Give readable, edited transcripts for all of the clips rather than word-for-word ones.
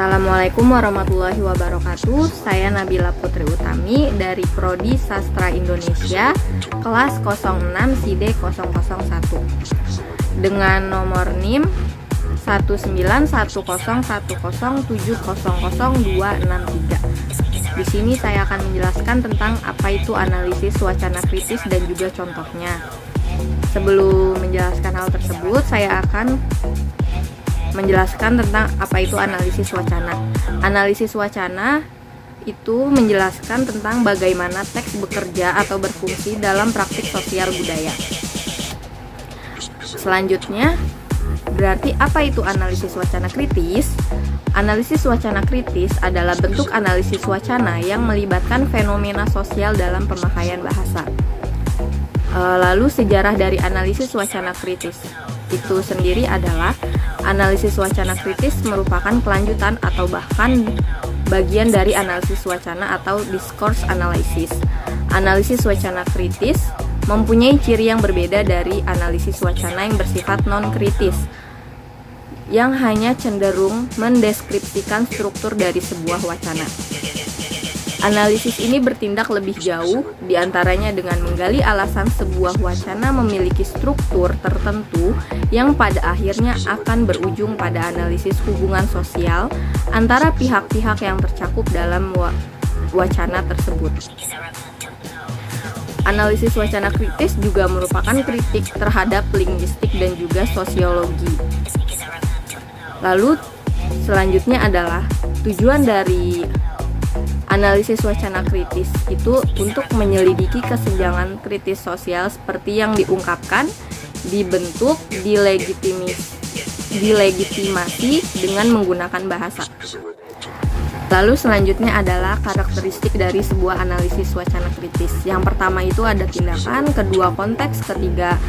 Assalamualaikum warahmatullahi wabarakatuh. Saya Nabila Putri Utami dari Prodi Sastra Indonesia kelas 06 SID 001 dengan nomor NIM 1910107000263. Di sini saya akan menjelaskan tentang apa itu analisis wacana kritis dan juga contohnya. Sebelum menjelaskan hal tersebut, saya akan menjelaskan tentang apa itu analisis wacana. Analisis wacana itu menjelaskan tentang bagaimana teks bekerja atau berfungsi dalam praktik sosial budaya. Selanjutnya, berarti apa itu analisis wacana kritis? Analisis wacana kritis adalah bentuk analisis wacana yang melibatkan fenomena sosial dalam pemakaian bahasa. Lalu sejarah dari analisis wacana kritis itu sendiri adalah analisis wacana kritis merupakan kelanjutan atau bahkan bagian dari analisis wacana atau discourse analysis. Analisis wacana kritis mempunyai ciri yang berbeda dari analisis wacana yang bersifat non-kritis, yang hanya cenderung mendeskripsikan struktur dari sebuah wacana. Analisis ini bertindak lebih jauh, diantaranya dengan menggali alasan sebuah wacana memiliki struktur tertentu yang pada akhirnya akan berujung pada analisis hubungan sosial antara pihak-pihak yang tercakup dalam wacana tersebut. Analisis wacana kritis juga merupakan kritik terhadap linguistik dan juga sosiologi. Lalu selanjutnya adalah tujuan dari analisis wacana kritis itu untuk menyelidiki kesenjangan kritis sosial seperti yang diungkapkan, dibentuk, dilegitimasi dengan menggunakan bahasa. Lalu selanjutnya adalah karakteristik dari sebuah analisis wacana kritis. Yang pertama itu ada tindakan, kedua konteks, ketiga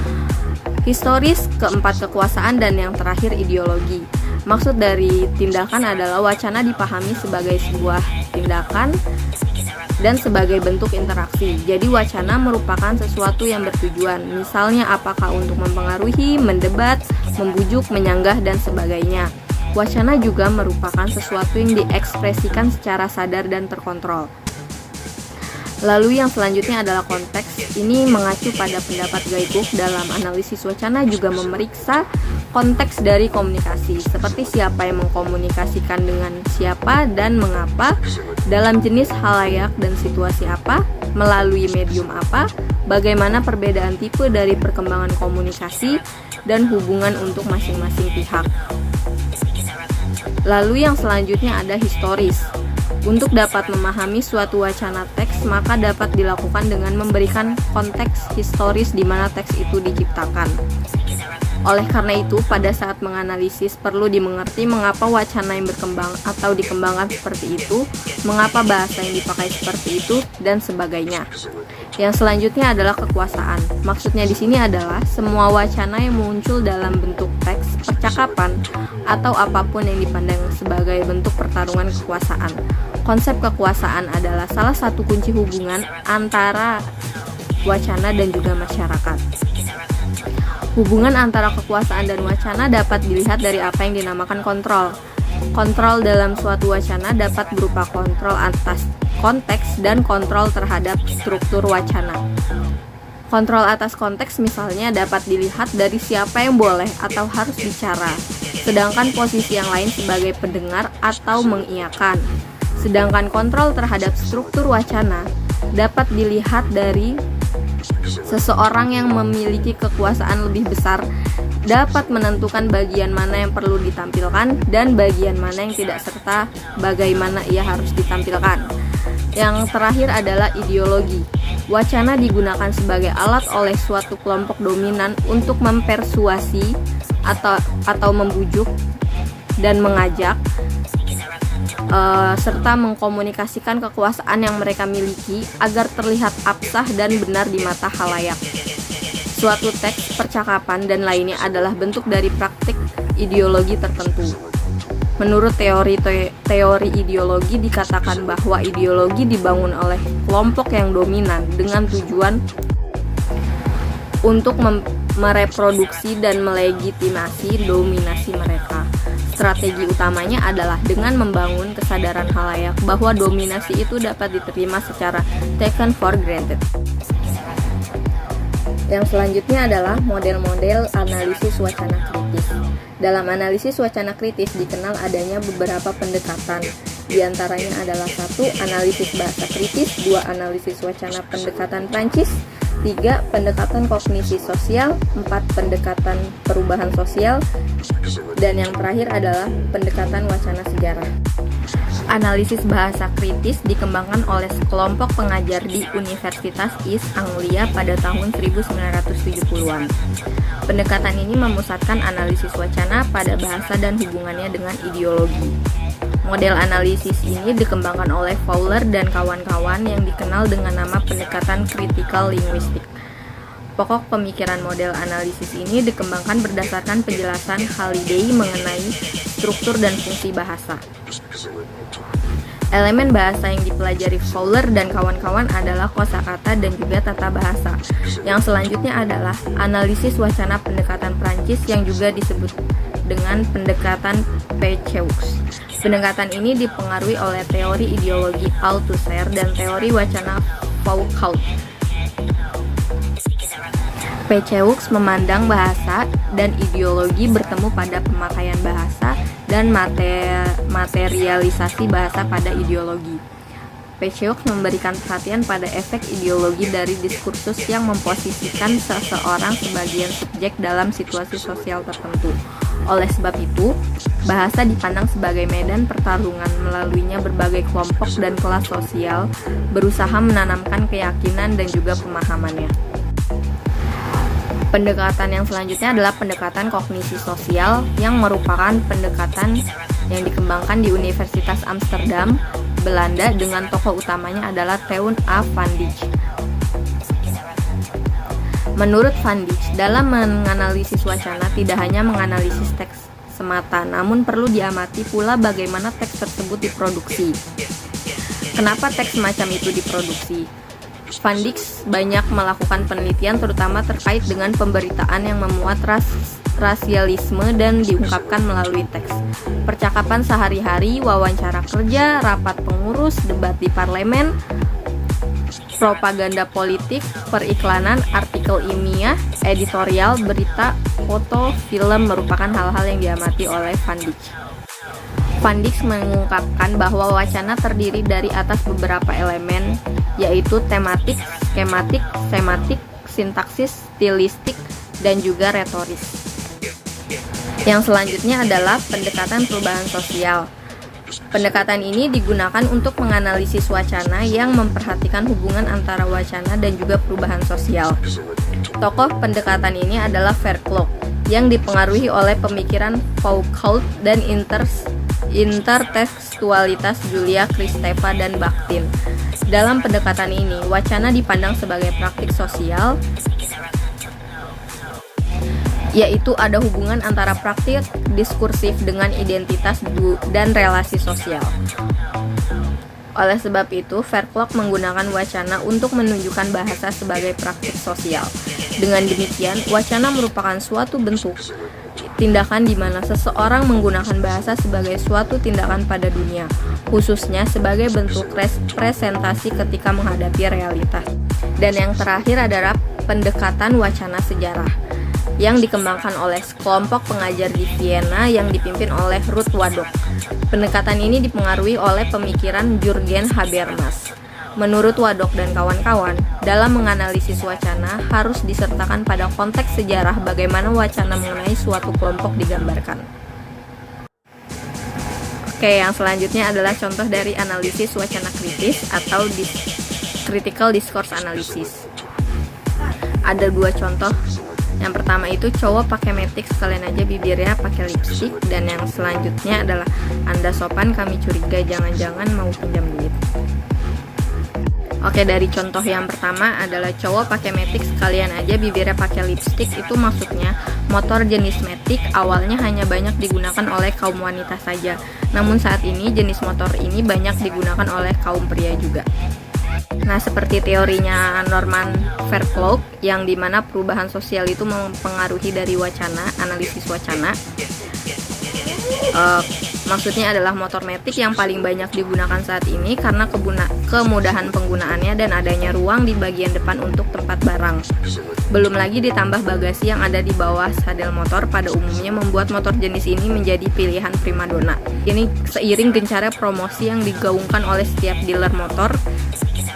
historis, keempat kekuasaan, dan yang terakhir ideologi. Maksud dari tindakan adalah wacana dipahami sebagai sebuah tindakan dan sebagai bentuk interaksi. Jadi wacana merupakan sesuatu yang bertujuan, misalnya apakah untuk mempengaruhi, mendebat, membujuk, menyanggah, dan sebagainya. Wacana juga merupakan sesuatu yang diekspresikan secara sadar dan terkontrol. Lalu yang selanjutnya adalah konteks. Ini mengacu pada pendapat Guy-Cook dalam analisis wacana juga memeriksa konteks dari komunikasi, seperti siapa yang mengkomunikasikan dengan siapa dan mengapa, dalam jenis halayak dan situasi apa, melalui medium apa, bagaimana perbedaan tipe dari perkembangan komunikasi, dan hubungan untuk masing-masing pihak. Lalu yang selanjutnya ada historis. Untuk dapat memahami suatu wacana teks, maka dapat dilakukan dengan memberikan konteks historis di mana teks itu diciptakan. Oleh karena itu, pada saat menganalisis perlu dimengerti mengapa wacana yang berkembang atau dikembangkan seperti itu, mengapa bahasa yang dipakai seperti itu, dan sebagainya. Yang selanjutnya adalah kekuasaan. Maksudnya di sini adalah semua wacana yang muncul dalam bentuk teks, percakapan, atau apapun yang dipandang sebagai bentuk pertarungan kekuasaan. Konsep kekuasaan adalah salah satu kunci hubungan antara wacana dan juga masyarakat. Hubungan antara kekuasaan dan wacana dapat dilihat dari apa yang dinamakan kontrol. Kontrol dalam suatu wacana dapat berupa kontrol atas konteks dan kontrol terhadap struktur wacana. Kontrol atas konteks misalnya dapat dilihat dari siapa yang boleh atau harus bicara, sedangkan posisi yang lain sebagai pendengar atau mengiyakan. Sedangkan kontrol terhadap struktur wacana dapat dilihat dari seseorang yang memiliki kekuasaan lebih besar dapat menentukan bagian mana yang perlu ditampilkan dan bagian mana yang tidak, serta bagaimana ia harus ditampilkan. Yang terakhir adalah ideologi. Wacana digunakan sebagai alat oleh suatu kelompok dominan untuk mempersuasi atau membujuk dan mengajak serta mengkomunikasikan kekuasaan yang mereka miliki agar terlihat absah dan benar di mata khalayak. Suatu teks, percakapan, dan lainnya adalah bentuk dari praktik ideologi tertentu. Menurut teori ideologi dikatakan bahwa ideologi dibangun oleh kelompok yang dominan dengan tujuan untuk mereproduksi dan melegitimasi dominasi mereka. Strategi utamanya adalah dengan membangun kesadaran khalayak bahwa dominasi itu dapat diterima secara taken for granted. Yang selanjutnya adalah model-model analisis wacana kritis. Dalam analisis wacana kritis dikenal adanya beberapa pendekatan. Di antaranya adalah 1. Analisis bahasa kritis, 2. Analisis wacana pendekatan Prancis, 3. Pendekatan kognisi sosial, 4. Pendekatan perubahan sosial, dan yang terakhir adalah pendekatan wacana sejarah. Analisis bahasa kritis dikembangkan oleh sekelompok pengajar di Universitas East Anglia pada tahun 1970-an. Pendekatan ini memusatkan analisis wacana pada bahasa dan hubungannya dengan ideologi. Model analisis ini dikembangkan oleh Fowler dan kawan-kawan yang dikenal dengan nama pendekatan critical linguistic. Pokok pemikiran model analisis ini dikembangkan berdasarkan penjelasan Halliday mengenai struktur dan fungsi bahasa. Elemen bahasa yang dipelajari Fowler dan kawan-kawan adalah kosakata dan juga tata bahasa. Yang selanjutnya adalah analisis wacana pendekatan Prancis yang juga disebut dengan pendekatan Pécheux. Pendekatan ini dipengaruhi oleh teori ideologi Althusser dan teori wacana Foucault. Pécheux memandang bahasa dan ideologi bertemu pada pemakaian bahasa dan materialisasi bahasa pada ideologi. Pécheux memberikan perhatian pada efek ideologi dari diskursus yang memposisikan seseorang sebagai subjek dalam situasi sosial tertentu. Oleh sebab itu, bahasa dipandang sebagai medan pertarungan melaluinya berbagai kelompok dan kelas sosial berusaha menanamkan keyakinan dan juga pemahamannya. Pendekatan yang selanjutnya adalah pendekatan kognisi sosial yang merupakan pendekatan yang dikembangkan di Universitas Amsterdam, Belanda dengan tokoh utamanya adalah Teun A. van Dijk. Menurut van Dijk, dalam menganalisis wacana tidak hanya menganalisis teks semata, namun perlu diamati pula bagaimana teks tersebut diproduksi. Kenapa teks semacam itu diproduksi? Van Dijk banyak melakukan penelitian terutama terkait dengan pemberitaan yang memuat rasialisme dan diungkapkan melalui teks. Percakapan sehari-hari, wawancara kerja, rapat pengurus, debat di parlemen, propaganda politik, periklanan, artikel ilmiah, editorial, berita, foto, film merupakan hal-hal yang diamati oleh Van Dijk. Van Dijk mengungkapkan bahwa wacana terdiri dari atas beberapa elemen, yaitu tematik, skematik, sematik, sintaksis, stilistik, dan juga retoris. Yang selanjutnya adalah pendekatan perubahan sosial. Pendekatan ini digunakan untuk menganalisis wacana yang memperhatikan hubungan antara wacana dan juga perubahan sosial. Tokoh pendekatan ini adalah Verkloek, yang dipengaruhi oleh pemikiran Foucault dan intertekstualitas Julia Kristeva dan Bakhtin. Dalam pendekatan ini, wacana dipandang sebagai praktik sosial, yaitu ada hubungan antara praktik diskursif dengan identitas dan relasi sosial. Oleh sebab itu, Verkloek menggunakan wacana untuk menunjukkan bahasa sebagai praktik sosial. Dengan demikian, wacana merupakan suatu bentuk tindakan di mana seseorang menggunakan bahasa sebagai suatu tindakan pada dunia, khususnya sebagai bentuk representasi ketika menghadapi realitas. Dan yang terakhir adalah pendekatan wacana sejarah yang dikembangkan oleh sekelompok pengajar di Vienna yang dipimpin oleh Ruth Wadok. Pendekatan ini dipengaruhi oleh pemikiran Jürgen Habermas. Menurut Wadok dan kawan-kawan, dalam menganalisis wacana harus disertakan pada konteks sejarah bagaimana wacana mengenai suatu kelompok digambarkan. Oke, yang selanjutnya adalah contoh dari analisis wacana kritis atau critical discourse analysis. Ada dua contoh. Yang pertama itu cowok pakai matic sekalian aja bibirnya pakai lipstick, dan yang selanjutnya adalah Anda sopan kami curiga jangan-jangan mau pinjam duit. Oke, dari contoh yang pertama adalah cowok pakai matic sekalian aja bibirnya pakai lipstick. Itu maksudnya motor jenis matic awalnya hanya banyak digunakan oleh kaum wanita saja, namun saat ini jenis motor ini banyak digunakan oleh kaum pria juga. Nah, seperti teorinya Norman Verkloek yang dimana perubahan sosial itu mempengaruhi dari wacana, analisis wacana. Maksudnya adalah motor matic yang paling banyak digunakan saat ini karena kemudahan penggunaannya dan adanya ruang di bagian depan untuk tempat barang. Belum lagi ditambah bagasi yang ada di bawah sadel motor pada umumnya membuat motor jenis ini menjadi pilihan primadona. Ini seiring gencarnya promosi yang digaungkan oleh setiap dealer motor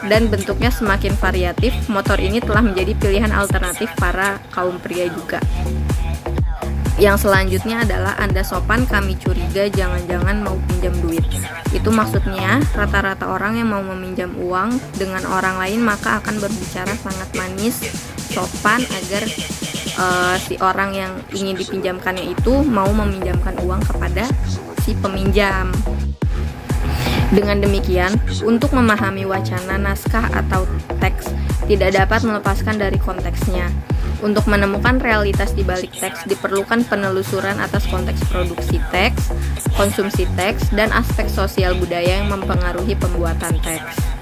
dan bentuknya semakin variatif, motor ini telah menjadi pilihan alternatif para kaum pria juga. Yang selanjutnya adalah Anda sopan, kami curiga, jangan-jangan mau pinjam duit. Itu maksudnya rata-rata orang yang mau meminjam uang dengan orang lain maka akan berbicara sangat manis, sopan agar si orang yang ingin dipinjamkannya itu mau meminjamkan uang kepada si peminjam. Dengan demikian, untuk memahami wacana, naskah, atau teks tidak dapat melepaskan dari konteksnya. Untuk menemukan realitas di balik teks diperlukan penelusuran atas konteks produksi teks, konsumsi teks, dan aspek sosial budaya yang mempengaruhi pembuatan teks.